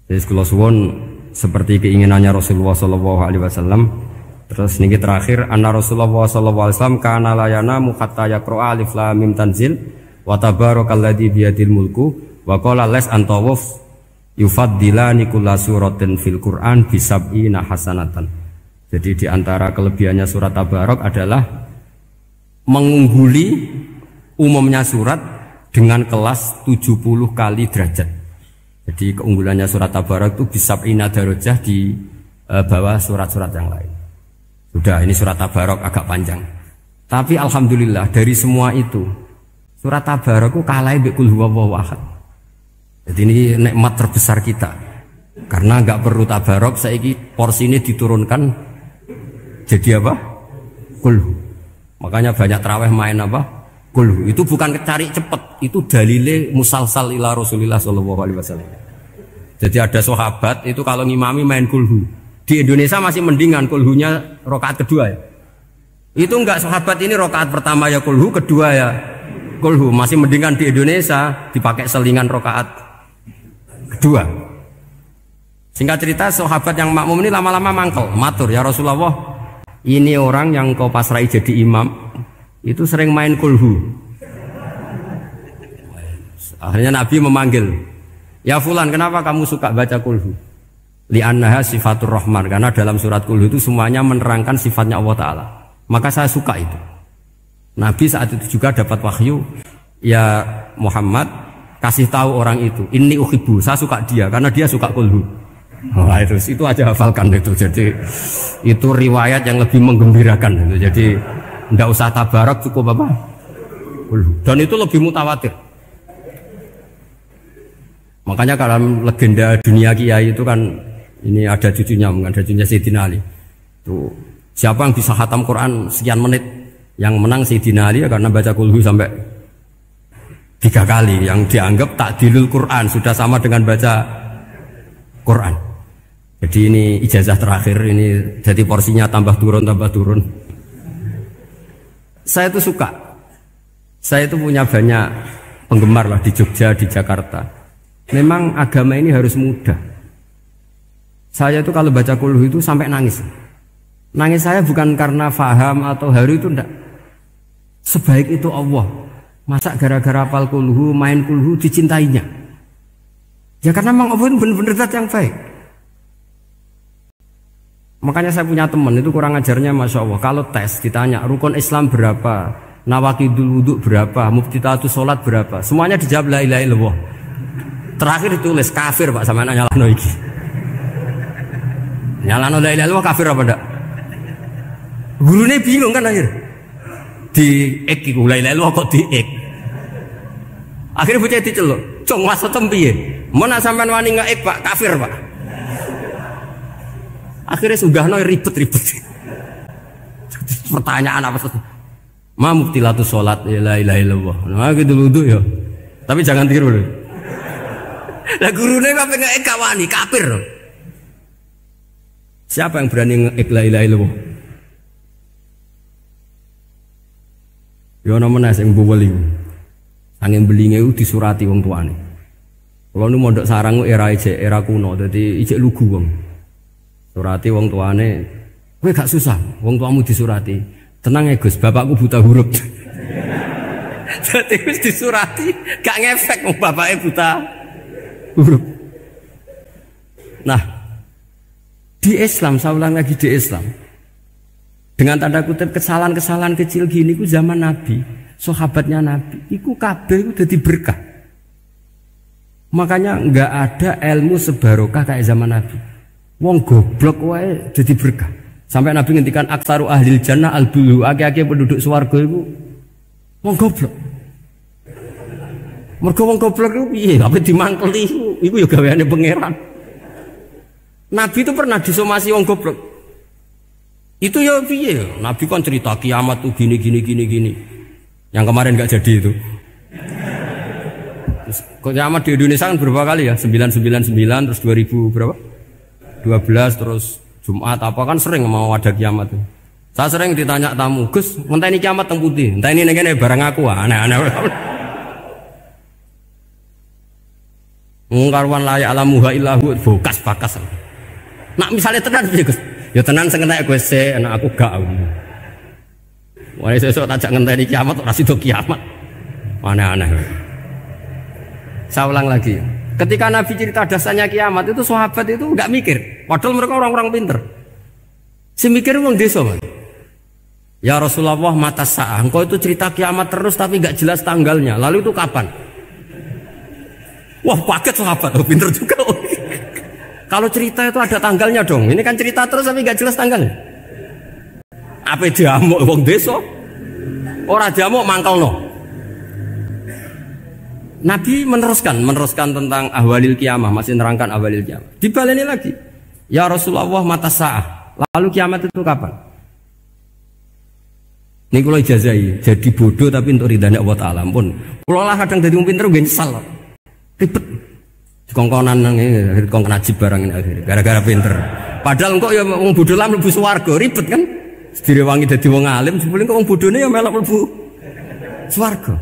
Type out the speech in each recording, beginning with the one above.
Jadi kula suwun seperti keinginannya Rasulullah sallallahu alaihi wasallam. Terus niki terakhir anna Rasulullah sallallahu alaihi wasallam kana la yanamu hatta yaqra alif lam mim tanzil wa tabarakalladzi biyadil mulku wa qala las antawaf yufaddilani kulla suratin fil Qur'an bisab'ina hasanatan. Jadi di antara kelebihannya surat Tabarok adalah mengungguli umumnya surat dengan kelas 70 kali derajat. Jadi keunggulannya surat Tabarok itu bisab'ina darajah di bawah surat-surat yang lain. Sudah, ini surat Tabarok agak panjang. Tapi alhamdulillah dari semua itu surat Tabarok itu kalah mbek Qul huwallahu ahad. Jadi ini nikmat terbesar kita. Karena nggak perlu Tabarok, saiki porsi ini diturunkan jadi apa? Qul. Makanya banyak tarawih main apa? Qul. Itu bukan cari cepet, itu dalile musalsal ila Rasulillah sallallahu alaihi wasallam. Jadi ada sahabat itu kalau ngimami main kulhu. Di Indonesia masih mendingan kulhunya rakaat kedua ya. Itu enggak sahabat ini rakaat pertama ya kulhu, kedua ya kulhu. Masih mendingan di Indonesia dipakai selingan rakaat kedua. Singkat cerita sahabat yang makmum ini lama-lama mangkel, matur ya Rasulullah, ini orang yang kau pasrai jadi imam itu sering main kulhu. Akhirnya Nabi memanggil, ya fulan, kenapa kamu suka baca kulhu? Li'annaha sifatur rahman, karena dalam surat kulhu itu semuanya menerangkan sifatnya Allah Ta'ala. Maka saya suka itu. Nabi saat itu juga dapat wahyu, ya Muhammad kasih tahu orang itu, inni uhibbu, saya suka dia karena dia suka kulhu. Nah, itu aja hafalkan itu. Jadi itu riwayat yang lebih menggembirakan itu. Jadi tidak usah Tabarok, cukup apa? Kulhu. Dan itu lebih mutawatir. Makanya kalau legenda dunia kiai itu kan ini ada cucunya Sayyidina Ali. Tuh, siapa yang bisa khatam Quran sekian menit? Yang menang Sayyidina Ali ya, karena baca kulhu sampai 3 kali. Yang dianggap takdilul Quran, sudah sama dengan baca Quran. Jadi ini ijazah terakhir, ini jadi porsinya tambah turun. Saya itu suka. Saya itu punya banyak penggemar lah di Jogja, di Jakarta. Memang agama ini harus mudah. Saya itu kalau baca kulhu itu sampai nangis. Nangis saya bukan karena faham atau haru, itu enggak. Sebaik itu Allah. Masa gara-gara hafal kulhu, main kulhu dicintainya? Ya karena memang Allah itu benar-benar zat yang baik. Makanya saya punya teman itu kurang ajarnya Masya Allah. Kalau tes ditanya rukun Islam berapa, nawakidul wudhu berapa, muftitatus sholat berapa, semuanya dijawab la ilaha illallah. Terakhir ditulis kafir Pak, sama nyalano iki. Nyalano la ilaha illallah kafir apa ndak? Gurunya bingung kan akhir. Di ek iku la ilaha illallah kok di ek. Akhirnya bocah diceluk, "Cong maksudem piye? Mun sampean wani ngeek Pak, kafir Pak." Akhirnya sugahno ribet-ribet. Pertanyaan apa tuh? Ma mubtilatus sholat la ilaha illallah. Nah gitu wudu ya. Tapi jangan tiru loh. Lah gurune kok pengen kawani kafir. Siapa yang berani ngeek la ilaha illallah? Yo ana meneh sing buweli. Angin belinge ku disurati wong tuane. Kalau nu mondok sarang era kuno, dadi ijek lugu wong. Surati wong tuane, kowe gak susah, wong tuamu disurati. Tenang ya Gus, bapakku buta huruf. Dadi wis disurati, gak ngefek wong bapake buta huruf. Nah, di Islam, saya ulang lagi di Islam. Dengan tanda kutip kesalahan-kesalahan kecil gini ku zaman Nabi, sahabatnya Nabi, iku kabeh iku dadi berkah. Makanya enggak ada ilmu sebarokah kayak zaman Nabi. Wong goblok wae dadi berkah. Sampai Nabi ngendikan aksaru ahlil jannah al-bulu, akeh-akeh penduduk swarga iku wong goblok. Mergo wong goblok iku piye? Apa dimangkeli iku ya gaweane pangeran. Nabi itu pernah disomasi wong goblok. Itu ya piye? Nabi kan cerita kiamat tuh gini. Yang kemarin enggak jadi itu. Kiamat di Indonesia kan berapa kali ya? 999 terus 2000 berapa? 12 terus Jumat apa kan sering mau ada kiamat tuh. Saya sering ditanya tamu, "Gus, ngenteni kiamat teng pundi? Enteni ning kene barang aku." Aneh-aneh. Ngkarwan layak alamuha illahu bokas bakas. Nak misalnya tenan piye Gus? Ya tenan sing entek Gus enak aku gak. Wah sesuk tajak ngenteni kiamat ora sida kiamat. Aneh-aneh. Saya ulang lagi. Ketika Nabi cerita dasarnya kiamat itu sahabat itu enggak mikir. Padahal mereka orang-orang pinter. Si mikir wong desa, Mas. Ya Rasulullah mata sa'ah. Engkau itu cerita kiamat terus tapi enggak jelas tanggalnya. Lalu itu kapan? Wah kaget sahabat, oh, pinter juga. Kalau cerita itu ada tanggalnya dong. Ini kan cerita terus tapi enggak jelas tanggalnya. Apa diamuk wong desa? Ora diamuk mangkelno. Nabi meneruskan tentang ahwalil kiamah, masih nerangkan ahwalil kiamah. Dibaleni lagi. Ya Rasulullah mata sa'ah. Lalu kiamat itu kapan? Ini kalau ijazai jadi bodoh tapi untuk ridhanya Allah Ta'ala pun. Kalau lah kadang jadi pinter gue nyesal. Ribet. Kongkonan ini, kongkon najib barang ini akhirnya. Gara-gara pinter. Padahal kok ya wong bodoh lah mlebu swarga, ribet kan? Direwangi dadi wong alim, sebelum kok wong bodohne ya melok mlebu swarga.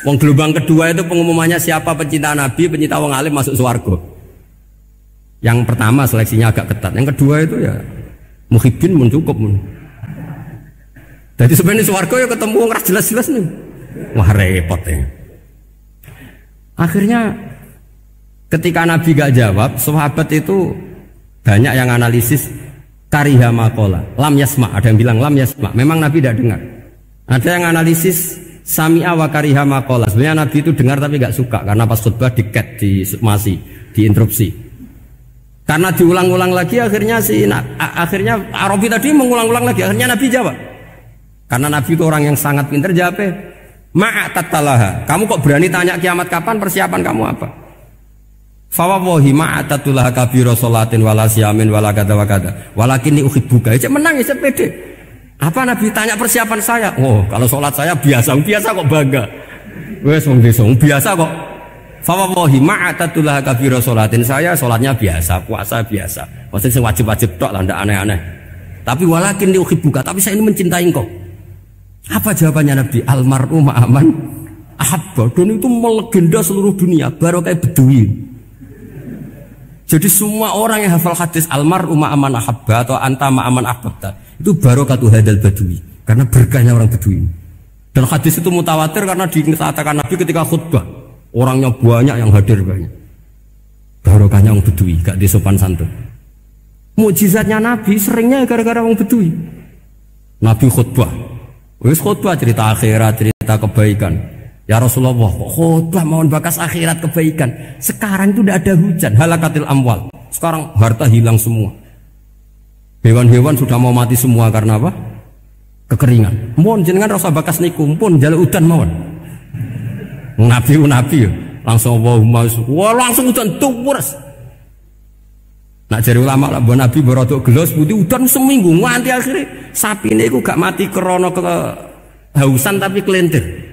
Wong gelombang kedua itu pengumumannya siapa pencinta Nabi, pencinta wong alim masuk swarga. Yang pertama seleksinya agak ketat, yang kedua itu ya muhibbin mun cukup mun. Jadi sebenarnya swarga ya ketemu wong ora jelas-jelas nih. Wah repot ya. Akhirnya ketika Nabi gak jawab, sahabat itu banyak yang analisis kariha maqala, lam yasma, ada yang bilang lam yasma, memang Nabi tidak dengar. Ada yang analisis sami'a wa kariha maqala, sebenarnya Nabi itu dengar tapi gak suka karena pas khutbah diket, diinterupsi. Karena diulang-ulang lagi akhirnya akhirnya Arabi tadi mengulang-ulang lagi, akhirnya Nabi jawab. Karena Nabi itu orang yang sangat pintar, jawabnya ma'atattalaha, kamu kok berani tanya kiamat kapan, persiapan kamu apa? Fawawahi ma'atatulaha kabiro sholatin wala siyamin wala kada wa kada walakinni uhibbuka. Cek menang ya pede. Apa Nabi tanya persiapan saya? Oh kalau sholat saya biasa kok bangga. Wes wong desa biasa kok. Fawawahi ma'atatulaha kabiro sholatin, saya sholatnya biasa, puasa biasa. Maksudnya sing wajib-wajib tok lah, ndak aneh-aneh. Tapi walakinni uhibbuka, tapi saya ini mencintai engkau. Apa jawabannya Nabi? Almar'u ma'aman ahabba. Dan itu melegenda seluruh dunia, baru kayak Bedui. Jadi semua orang yang hafal hadis almar'u ma'aman ahabba atau anta ma'aman ahbabta itu barokatu hadal badui, karena berkahnya orang Bedui. Dan hadis itu mutawatir karena dikatakan Nabi ketika khutbah orangnya banyak yang hadir banyak. Barokahnya orang Bedui, gak disopan santun. Mukjizatnya Nabi seringnya gara-gara orang Bedui. Nabi khutbah, wis khutbah cerita akhirat, cerita kebaikan. Ya Rasulullah, khutbah mohon bakas akhirat kebaikan. Sekarang itu tidak ada hujan, halakatil amwal. Sekarang harta hilang semua. Hewan-hewan sudah mau mati semua karena apa? Kekeringan. Mohon jenengan rasa bakas niku, pun jaluk udan mawon. Nabi langsung Allahumma, wah langsung udan tuwres. Nak jari ulama lah, Nabi berodok gelos putih udan seminggu, nganti akhirnya sapi ini gak mati krono kehausan tapi kelentir.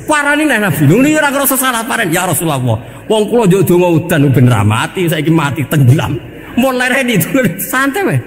Parani nek Nabi nuli ora ngrasa salah paren. Ya Rasulullah, wong kula yo donga udan ben ra mati, saiki mati tenggelam. Mun lereni santai wae.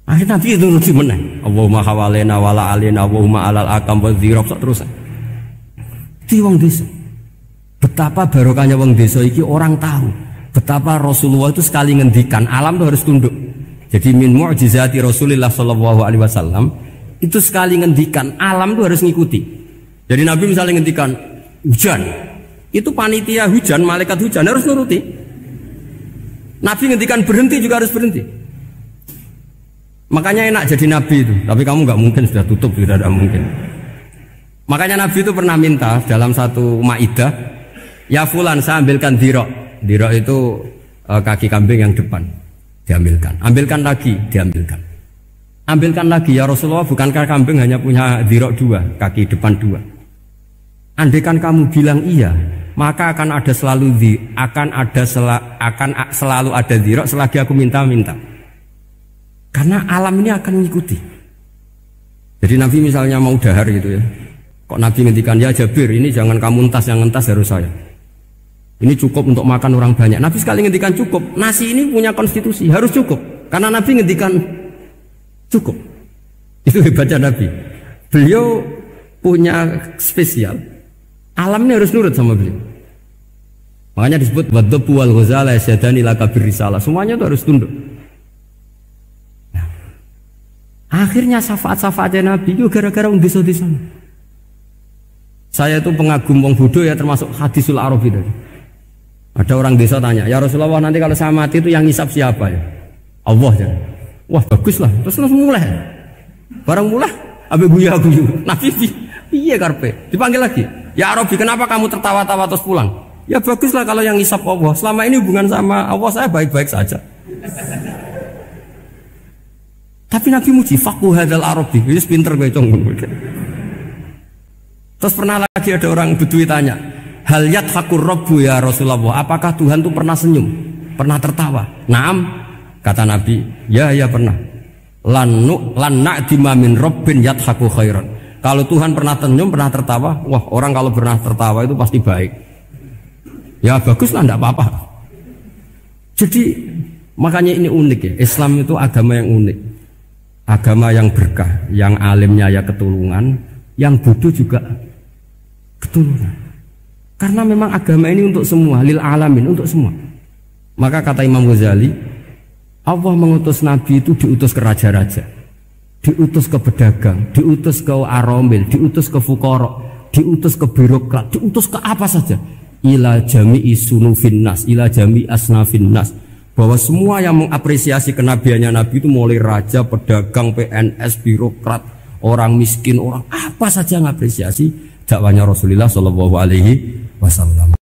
Akhirnya Nabi itu nuruti meneh. Allahumma hawalena wala alina Allahumma alal akam wa dzirab terus. Di wong desa. Betapa barokahnya wong desa iki orang tahu. Betapa Rasulullah itu sekali ngendikan alam itu harus tunduk. Jadi min mu'jizati Rasulullah sallallahu alaihi wasallam itu sekali ngendikan alam itu harus ngikuti. Jadi Nabi misalnya ngendikan hujan, itu panitia hujan, malaikat hujan harus nuruti. Nabi ngendikan berhenti juga harus berhenti. Makanya enak jadi Nabi itu. Tapi kamu nggak mungkin, sudah tutup, tidak ada mungkin. Makanya Nabi itu pernah minta dalam satu maidah, ya fulan saya ambilkan dirok. Dirok itu kaki kambing yang depan, diambilkan. Ambilkan lagi, diambilkan. Ambilkan lagi ya Rasulullah, bukankah kambing hanya punya dirok dua, kaki depan dua? Andaikan kamu bilang iya, maka akan selalu ada dirok selagi aku minta-minta. Karena alam ini akan mengikuti. Jadi Nabi misalnya mau dahar gitu ya, kok Nabi ngendikan ya Jabir, ini jangan kamu entas, yang entas harus saya. Ini cukup untuk makan orang banyak. Nabi sekali ngendikan cukup. Nasi ini punya konstitusi, harus cukup. Karena Nabi ngendikan cukup. Itu hebatnya Nabi. Beliau punya spesial. Alam ini harus nurut sama beliau. Makanya disebut wadhabu wal ghazala yasyadani laka birrisalah. Semuanya itu harus tunduk. Nah, akhirnya syafaat-syafaatnya Nabi itu gara-gara wong desa-desa. Saya itu pengagum wong Buddha ya, termasuk hadisul Arabi tadi. Ada orang desa tanya, "Ya Rasulullah, nanti kalau saya mati itu yang ngisap siapa ya?" Allah ya. Wah, bagus lah. Terus mulai. Barang mulai abe guyu-guyu. Nabi piye karepe? Dipanggil lagi. "Ya Arabi, kenapa kamu tertawa-tawa terus pulang?" "Ya baguslah kalau yang ngisap Allah. Selama ini hubungan sama Allah saya baik-baik saja." Tapi Nabi muji faqhu hadzal Arabi. Wis pinter kowe cong. Terus pernah lagi ada orang Bedui tanya, "Hal yadhakur rabbu ya Rasulullah? Apakah Tuhan itu pernah senyum? Pernah tertawa?" "Naam," kata Nabi. Ya pernah. Lan na'dima min rabbin yadhaku khairan. Kalau Tuhan pernah senyum, pernah tertawa, wah orang kalau pernah tertawa itu pasti baik. Ya baguslah, enggak apa-apa. Jadi makanya ini unik ya. Islam itu agama yang unik. Agama yang berkah, yang alimnya ya ketulungan, yang bodoh juga ketulungan. Karena memang agama ini untuk semua, lil alamin, untuk semua. Maka kata Imam Ghazali, Allah mengutus Nabi itu diutus ke raja-raja, diutus ke pedagang, diutus ke aromil, diutus ke fuqara, diutus ke birokrat, diutus ke apa saja. Ila jami'i sunufin nas, ila jami'i asnafin nas. Bahwa semua yang mengapresiasi kenabiannya Nabi itu mulai raja, pedagang, PNS, birokrat, orang miskin, orang apa saja mengapresiasi dakwahnya Rasulullah Shallallahu Alaihi Wasallam.